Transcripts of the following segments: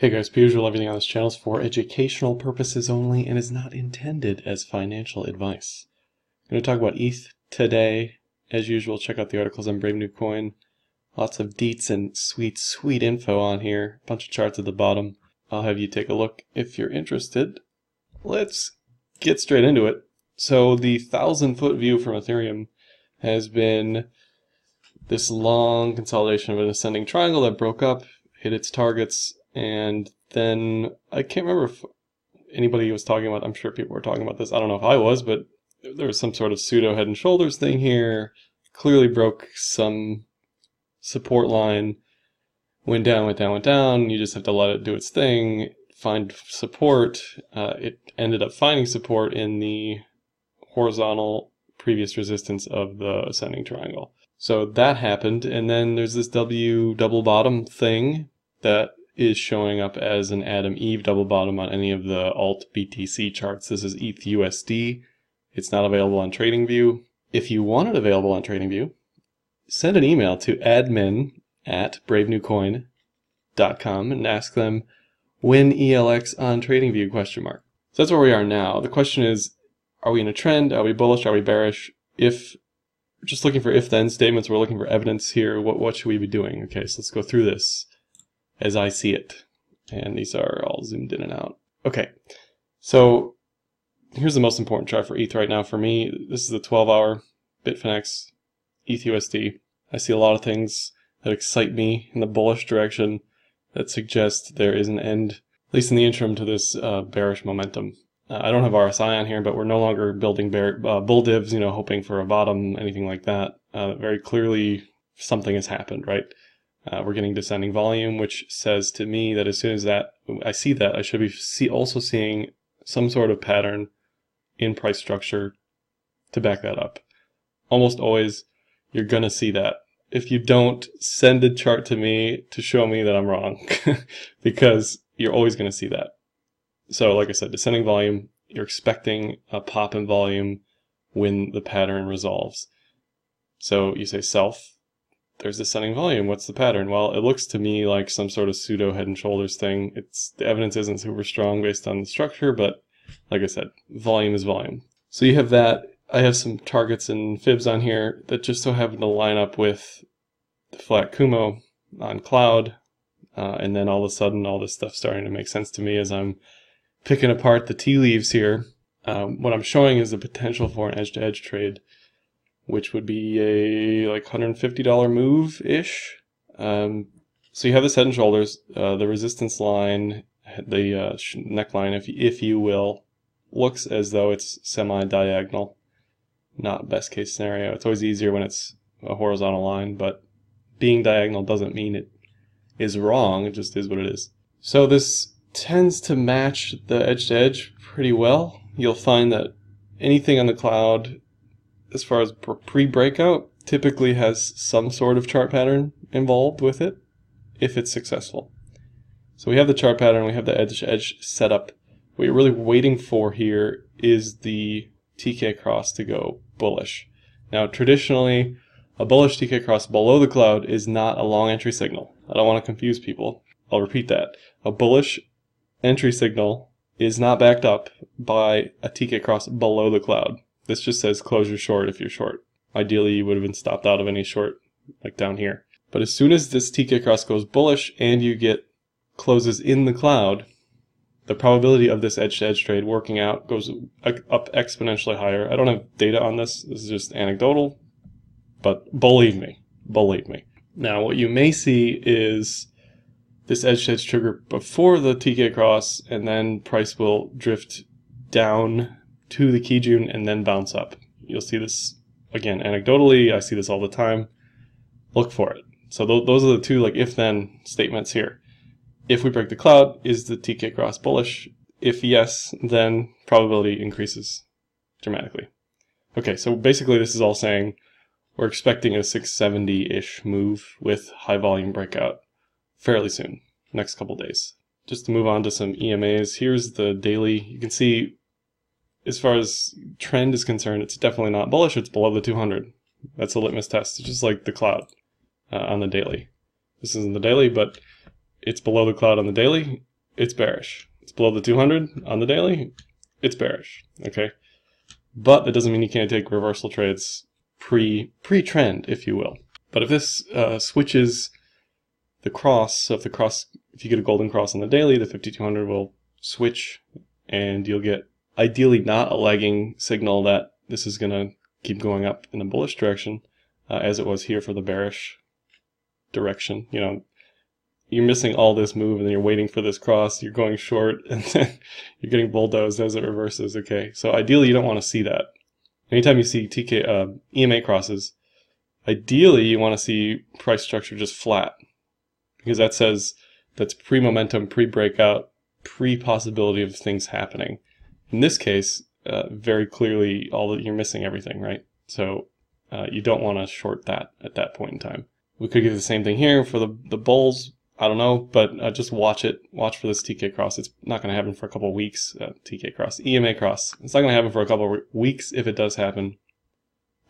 Hey guys, per usual, everything on this channel is for educational purposes only and is not intended as financial advice. I'm going to talk about ETH today. As usual, check out the articles on Brave New Coin. Lots of deets and sweet info on here. A bunch of charts at the bottom. I'll have you take a look if you're interested. Let's get straight into it. So the 1,000-foot view from Ethereum has been this long consolidation of an ascending triangle that broke up, hit its targets, and then I can't remember if anybody was talking about, I'm sure people were talking about this, I don't know if I was, but there was some sort of pseudo head and shoulders thing here, clearly broke some support line, went down, you just have to let it do its thing, find support. It ended up finding support in the horizontal previous resistance of the ascending triangle. So that happened, and then there's this W double bottom thing that is showing up as an Adam Eve double bottom on any of the alt BTC charts. This is ETH USD. It's not available on TradingView. If you want it available on TradingView, send an email to admin@bravenewcoin.com and ask them when ELX on TradingView ? So that's where we are now. The question is, are we in a trend? Are we bullish? Are we bearish? If we're just looking for if-then statements, we're looking for evidence here. What should we be doing? Okay, so let's go through this as I see it. And these are all zoomed in and out. Okay, so here's the most important chart for ETH right now for me. This is the 12-hour Bitfinex ETH USD. I see a lot of things that excite me in the bullish direction that suggest there is an end, at least in the interim, to this bearish momentum. I don't have RSI on here, but we're no longer building bull divs, hoping for a bottom, anything like that. Very clearly something has happened, right? We're getting descending volume, which says to me that as soon as I see that, I should be also seeing some sort of pattern in price structure to back that up. Almost always, you're going to see that. If you don't, send a chart to me to show me that I'm wrong, because you're always going to see that. So like I said, descending volume, you're expecting a pop in volume when the pattern resolves. So you say self, there's descending volume, what's the pattern? Well, it looks to me like some sort of pseudo head and shoulders thing. The evidence isn't super strong based on the structure, but like I said, volume is volume. So you have that. I have some targets and fibs on here that just so happen to line up with the flat Kumo on cloud, and then all of a sudden all this stuff's starting to make sense to me as I'm picking apart the tea leaves here. What I'm showing is the potential for an edge-to-edge trade, which would be a like $150 move-ish. So you have this head and shoulders, the resistance line, the neckline, if you will, looks as though it's semi-diagonal. Not best case scenario. It's always easier when it's a horizontal line, but being diagonal doesn't mean it is wrong, it just is what it is. So this tends to match the edge-to-edge pretty well. You'll find that anything on the cloud, as far as pre-breakout, typically has some sort of chart pattern involved with it, if it's successful. So we have the chart pattern, we have the edge-to-edge setup. What you're really waiting for here is the TK cross to go bullish. Now traditionally, a bullish TK cross below the cloud is not a long entry signal. I don't want to confuse people. I'll repeat that. A bullish entry signal is not backed up by a TK cross below the cloud. This just says close your short if you're short. Ideally, you would have been stopped out of any short, like down here. But as soon as this TK cross goes bullish and you get closes in the cloud, the probability of this edge-to-edge trade working out goes up exponentially higher. I don't have data on this. This is just anecdotal, but believe me. Now, what you may see is this edge-to-edge trigger before the TK cross, and then price will drift down to the Kijun and then bounce up. You'll see this, again, anecdotally, I see this all the time. Look for it. So those are the two if-then statements here. If we break the cloud, is the TK cross bullish? If yes, then probability increases dramatically. Okay, so basically this is all saying we're expecting a 670-ish move with high volume breakout fairly soon, next couple days. Just to move on to some EMAs, here's the daily. You can see, as far as trend is concerned, it's definitely not bullish. It's below the 200. That's a litmus test. It's just like the cloud on the daily. This isn't the daily, but it's below the cloud on the daily. it's bearish. It's below the 200 on the daily, it's bearish, okay? But that doesn't mean you can't take reversal trades pre-trend, if you will. But if this switches the cross, so if you get a golden cross on the daily, the 5200 will switch, and you'll get ideally not a lagging signal that this is going to keep going up in the bullish direction, as it was here for the bearish direction. You know, you're missing all this move, and then you're waiting for this cross, you're going short, and then you're getting bulldozed as it reverses, okay? So ideally you don't want to see that. Anytime you see EMA crosses, ideally you want to see price structure just flat, because that says that's pre-momentum, pre-breakout, pre-possibility of things happening. In this case, very clearly you're missing everything, right? So you don't want to short that at that point in time. We could get the same thing here for the bulls. I don't know, but just watch it. Watch for this TK cross. It's not going to happen for a couple of weeks. TK cross, EMA cross. It's not going to happen for a couple of weeks if it does happen,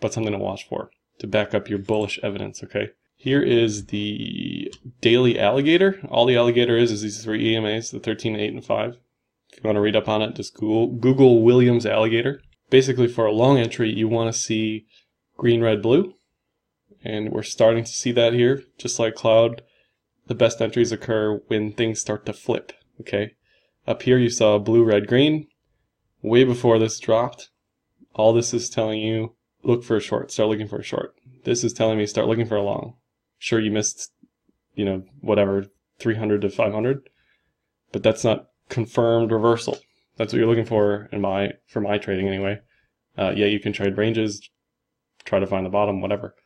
but something to watch for to back up your bullish evidence, okay? Here is the daily alligator. All the alligator is these three EMAs, the 13, 8, and 5. If you want to read up on it, just Google Williams alligator. Basically, for a long entry, you want to see green, red, blue. And we're starting to see that here, just like cloud. The best entries occur when things start to flip, okay? Up here you saw blue, red, green. Way before this dropped, all this is telling you, look for a short, start looking for a short. This is telling me start looking for a long. Sure, you missed, you know, whatever, 300 to 500, but that's not confirmed reversal. That's what you're looking for for my trading anyway. Yeah, you can trade ranges, try to find the bottom, whatever.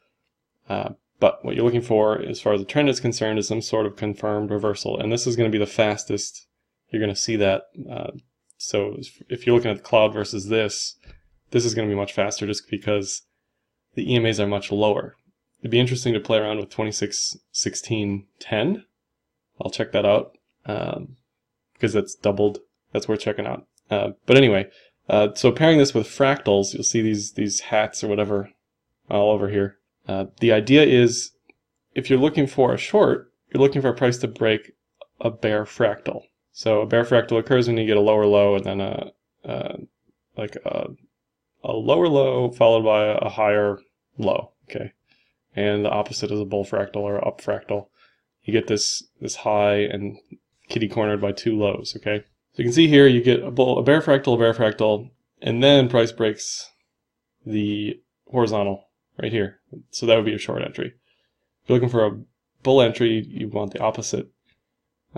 But what you're looking for, as far as the trend is concerned, is some sort of confirmed reversal. And this is going to be the fastest you're going to see that. So if you're looking at the cloud versus this is going to be much faster just because the EMAs are much lower. It'd be interesting to play around with 26, 16, 10. I'll check that out because that's doubled. That's worth checking out. But anyway, so pairing this with fractals, you'll see these hats or whatever all over here. The idea is, if you're looking for a short, you're looking for a price to break a bear fractal. So a bear fractal occurs when you get a lower low and then a lower low followed by a higher low, okay? And the opposite is a bull fractal or up fractal. You get this high and kitty cornered by two lows, okay? So you can see here you get a bear fractal, and then price breaks the horizontal right here. So that would be a short entry. If you're looking for a bull entry, you want the opposite.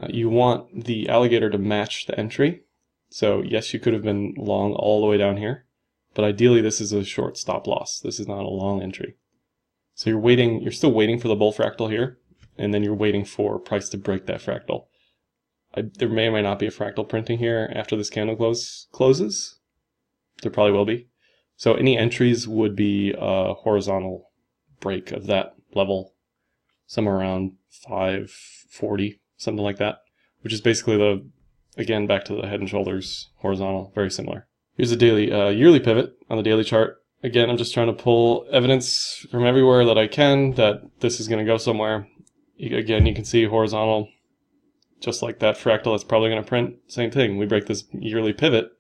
You want the alligator to match the entry. So yes, you could have been long all the way down here, but ideally this is a short stop loss. This is not a long entry. So you're still waiting for the bull fractal here, and then you're waiting for price to break that fractal. There may or may not be a fractal printing here after this candle closes. There probably will be. So any entries would be a horizontal break of that level, somewhere around 540, something like that, which is basically again, back to the head and shoulders horizontal, very similar. Here's the daily yearly pivot on the daily chart. Again, I'm just trying to pull evidence from everywhere that I can that this is going to go somewhere. Again, you can see horizontal, just like that fractal that's probably going to print. Same thing, we break this yearly pivot,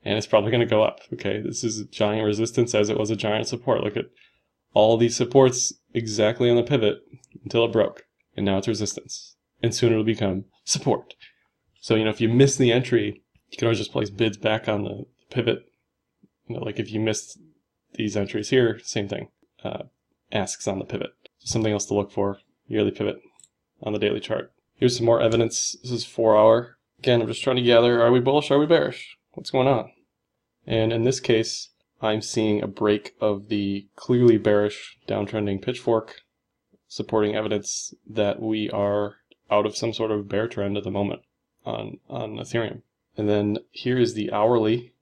and it's probably going to go up, okay? This is a giant resistance as it was a giant support. Look at all these supports exactly on the pivot until it broke, and now it's resistance. And soon it'll become support. So, you know, if you miss the entry, you can always just place bids back on the pivot. You know, like if you missed these entries here, same thing. Asks on the pivot. Something else to look for, yearly pivot on the daily chart. Here's some more evidence. This is 4 hour. Again, I'm just trying to gather, are we bullish, are we bearish? What's going on? And in this case, I'm seeing a break of the clearly bearish downtrending pitchfork, supporting evidence that we are out of some sort of bear trend at the moment on Ethereum. And then here is the hourly,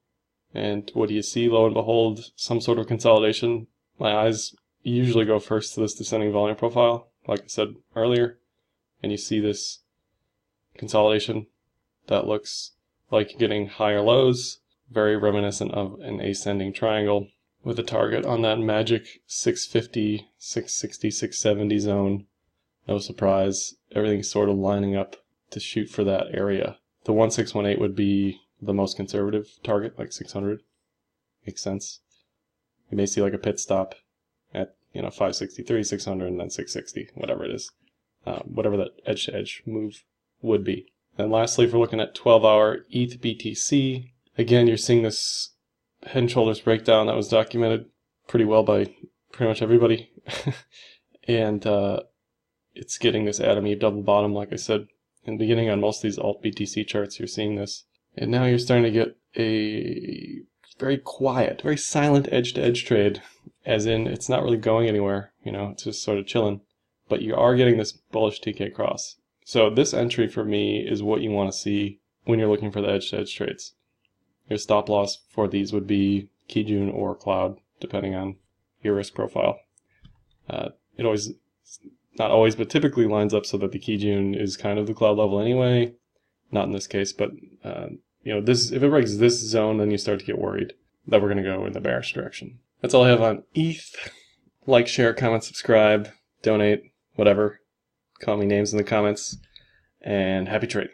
and what do you see? Lo and behold, some sort of consolidation. My eyes usually go first to this descending volume profile, like I said earlier, and you see this consolidation that looks like getting higher lows, very reminiscent of an ascending triangle with a target on that magic 650, 660, 670 zone. No surprise, everything's sort of lining up to shoot for that area. The 1618 would be the most conservative target, like 600. Makes sense. You may see like a pit stop at 563, 600, and then 660, whatever it is. Whatever that edge-to-edge move would be. And lastly, if we're looking at 12-hour ETH BTC, again, you're seeing this head and shoulders breakdown that was documented pretty well by pretty much everybody. And it's getting this Adam Eve double bottom, like I said in the beginning. On most of these alt BTC charts, you're seeing this. And now you're starting to get a very quiet, very silent edge-to-edge trade, as in it's not really going anywhere, it's just sort of chilling. But you are getting this bullish TK cross. So this entry for me is what you want to see when you're looking for the edge-to-edge trades. Your stop loss for these would be Kijun or Cloud, depending on your risk profile. It always, not always, but typically lines up so that the Kijun is kind of the Cloud level anyway. Not in this case, but if it breaks this zone, then you start to get worried that we're going to go in the bearish direction. That's all I have on ETH. Like, share, comment, subscribe, donate, whatever. Call me names in the comments, and happy trading.